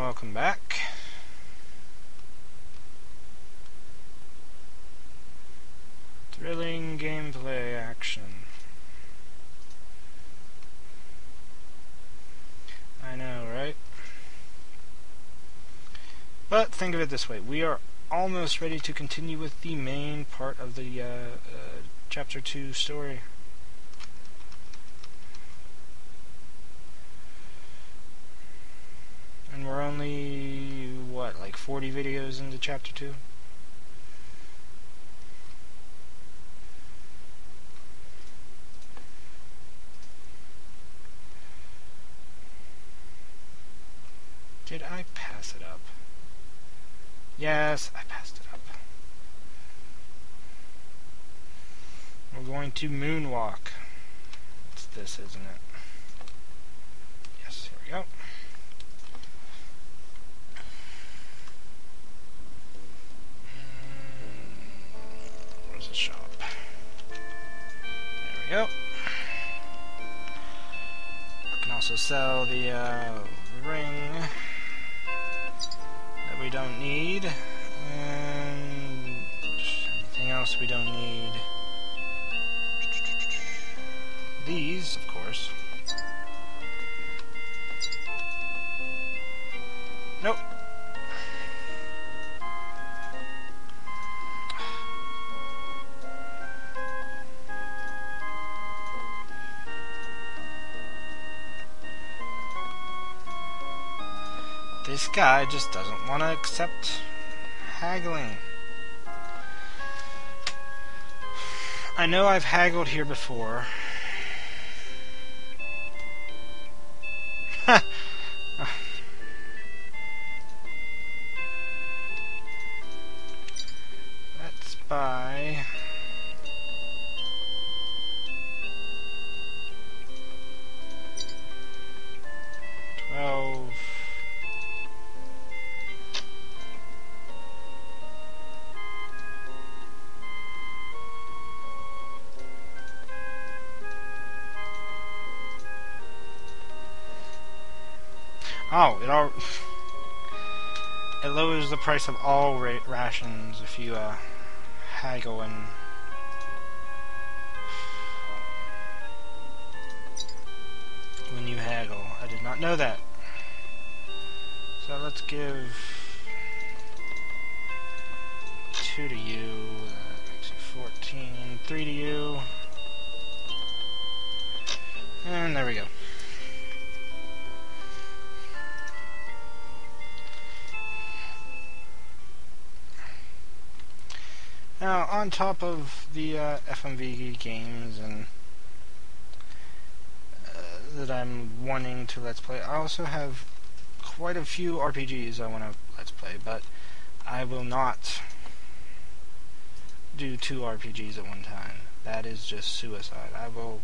welcome back. Thrilling gameplay action. I know, right? But think of it this way, we are almost ready to continue with the main part of the Chapter 2 story. And we're only, what, like 40 videos into Chapter 2? Did I pass it up? Yes, I passed it up. We're going to moonwalk. It's this, isn't it? Yes, here we go. Where's the shop? There we go. I can also sell the ring that we don't need, and anything else we don't need. These, of course. Nope. This guy just doesn't want to accept haggling. I know I've haggled here before. Let's buy 12. Oh, it lowers the price of all rations if you haggle and when you haggle. I did not know that. So let's give 2 to you. That makes you 14. 3 to you. And there we go. Now, on top of the FMV games and that I'm wanting to Let's Play, I also have quite a few RPGs I want to Let's Play, but I will not do 2 RPGs at one time. That is just suicide. I will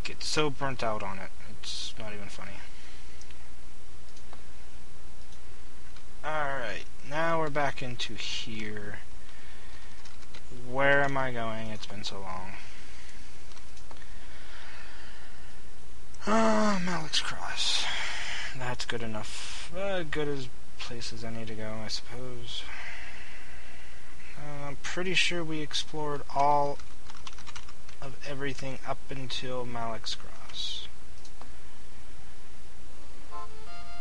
get so burnt out on it. It's not even funny. Alright, now we're back into here. Where am I going? It's been so long. Malik's Cross. That's good enough. Good as place as I need to go, I suppose. I'm pretty sure we explored all of everything up until Malik's Cross.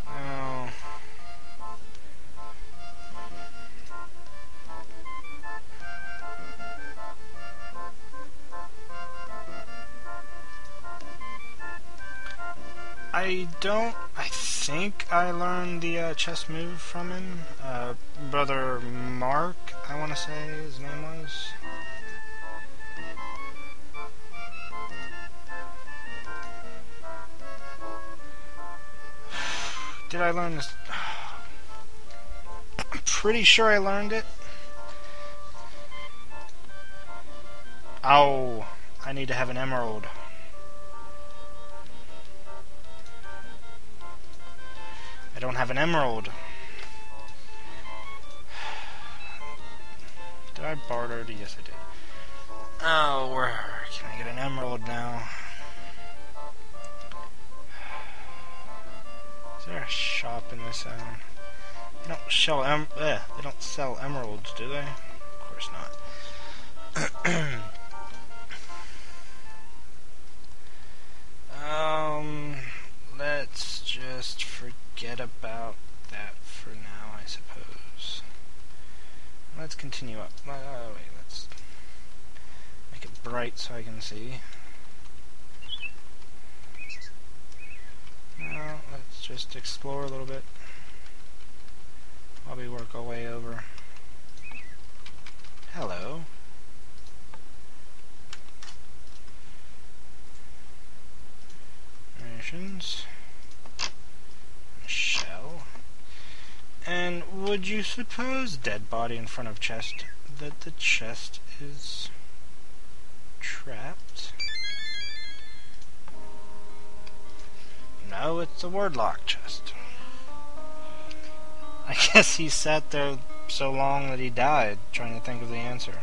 Now, I think I learned the chess move from him. Brother Mark, I want to say his name was. Did I learn this? I'm pretty sure I learned it. Oh, I need to have an emerald. I don't have an emerald. Did I barter? Yes, I did. Oh, where can I get an emerald now? Is there a a shop in this town? They don't they don't sell emeralds, do they? Of course not. Let's just forget about that for now, I suppose. Let's continue up. Wait, let's make it bright so I can see. Now, let's just explore a little bit while we work our way over. Hello. Rations. Shell. And would you suppose, dead body in front of chest, that the chest is trapped? No, it's a word-lock chest. I guess he sat there so long that he died, trying to think of the answer.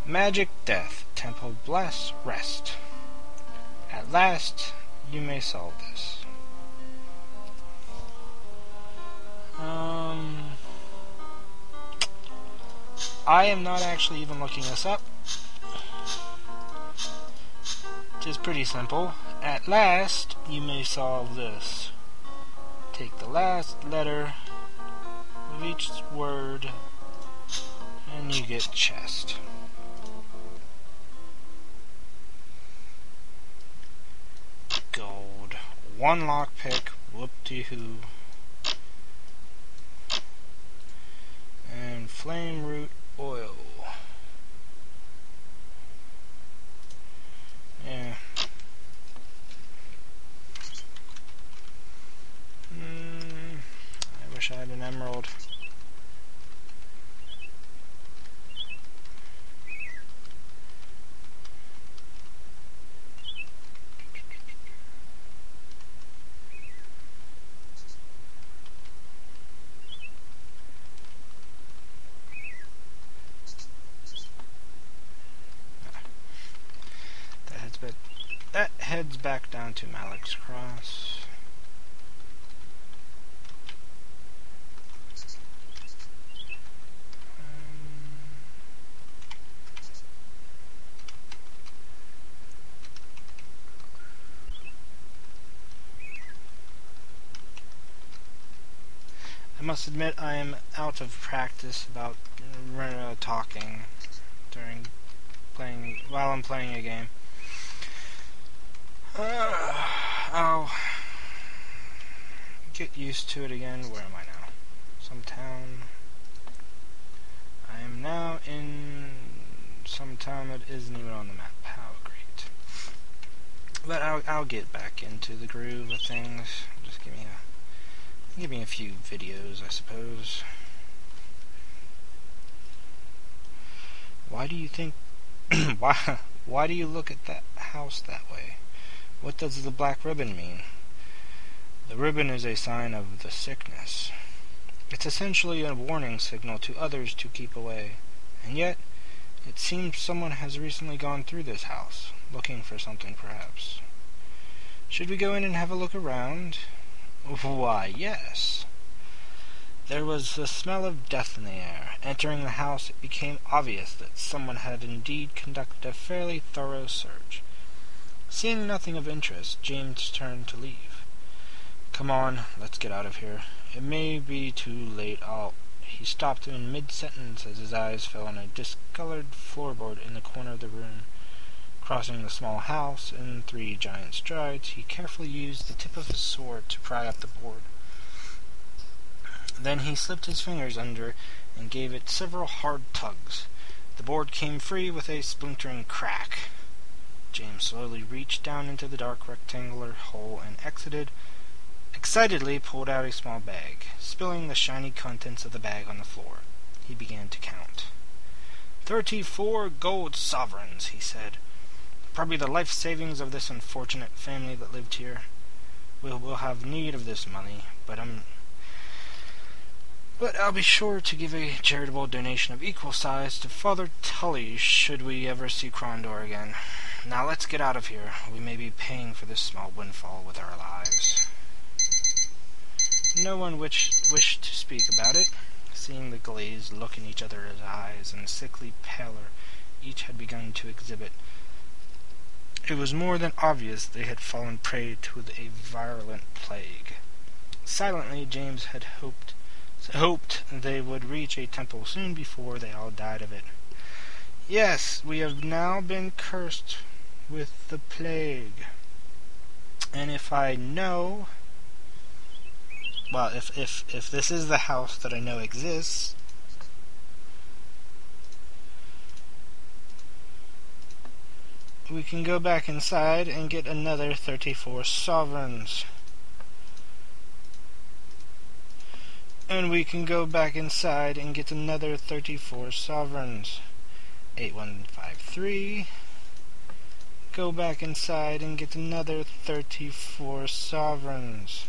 Magic death, temple bless, rest. At last, you may solve this. I am not actually even looking this up. It is pretty simple. At last, you may solve this. Take the last letter of each word, and you get chest. Gold. One lockpick. Whoop-de-hoo. And flame root oil. Yeah. I wish I had an emerald. That heads back down to Malik's Cross. I must admit I am out of practice about talking while I'm playing a game. I'll get used to it again. Where am I now? Some town. I am now in some town that isn't even on the map. How great. But I'll get back into the groove of things. Just give me a few videos, I suppose. Why do you think why do you look at that house that way? What does the black ribbon mean? The ribbon is a sign of the sickness. It's essentially a warning signal to others to keep away. And yet, it seems someone has recently gone through this house, looking for something perhaps. Should we go in and have a look around? Why, yes. There was the smell of death in the air. Entering the house, it became obvious that someone had indeed conducted a fairly thorough search. Seeing nothing of interest, James turned to leave. Come on, let's get out of here. It may be too late. He stopped in mid-sentence as his eyes fell on a discolored floorboard in the corner of the room. Crossing the small house in 3 giant strides, he carefully used the tip of his sword to pry up the board. Then he slipped his fingers under and gave it several hard tugs. The board came free with a splintering crack. James slowly reached down into the dark rectangular hole and excitedly pulled out a small bag. Spilling the shiny contents of the bag on the floor, he began to count. 34 gold sovereigns, he said. Probably the life savings of this unfortunate family that lived here. We'll have need of this money, but I'll be sure to give a charitable donation of equal size to Father Tully should we ever see Krondor again. Now let's get out of here. We may be paying for this small windfall with our lives. No one wished to speak about it. Seeing the glazed look in each other's eyes and sickly pallor each had begun to exhibit, it was more than obvious they had fallen prey to a virulent plague. Silently, James had hoped they would reach a temple soon before they all died of it. Yes, we have now been cursed with the plague. And if I know... Well, if this is the house that I know exists, we can go back inside and get another 34 sovereigns. And we can go back inside and get another 34 sovereigns. 8153. Go back inside and get another 34 sovereigns.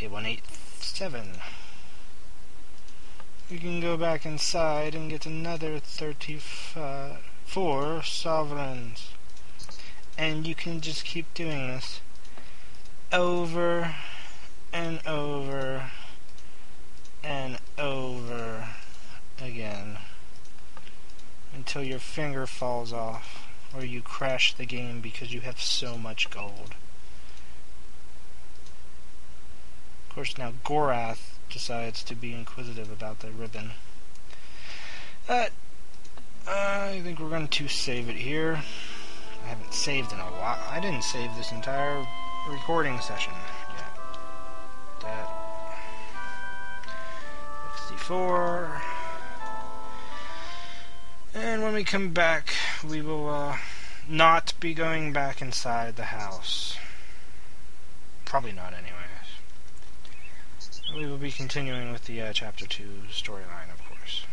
8187. We can go back inside and get another 34 sovereigns. And you can just keep doing this over and over and over again until your finger falls off or you crash the game because you have so much gold. Of course, now Gorath decides to be inquisitive about the ribbon. I think we're going to save it here. I haven't saved in a while. I didn't save this entire recording session yet. That 64. And when we come back, we will not be going back inside the house. Probably not, anyways. We will be continuing with the Chapter 2 storyline, of course.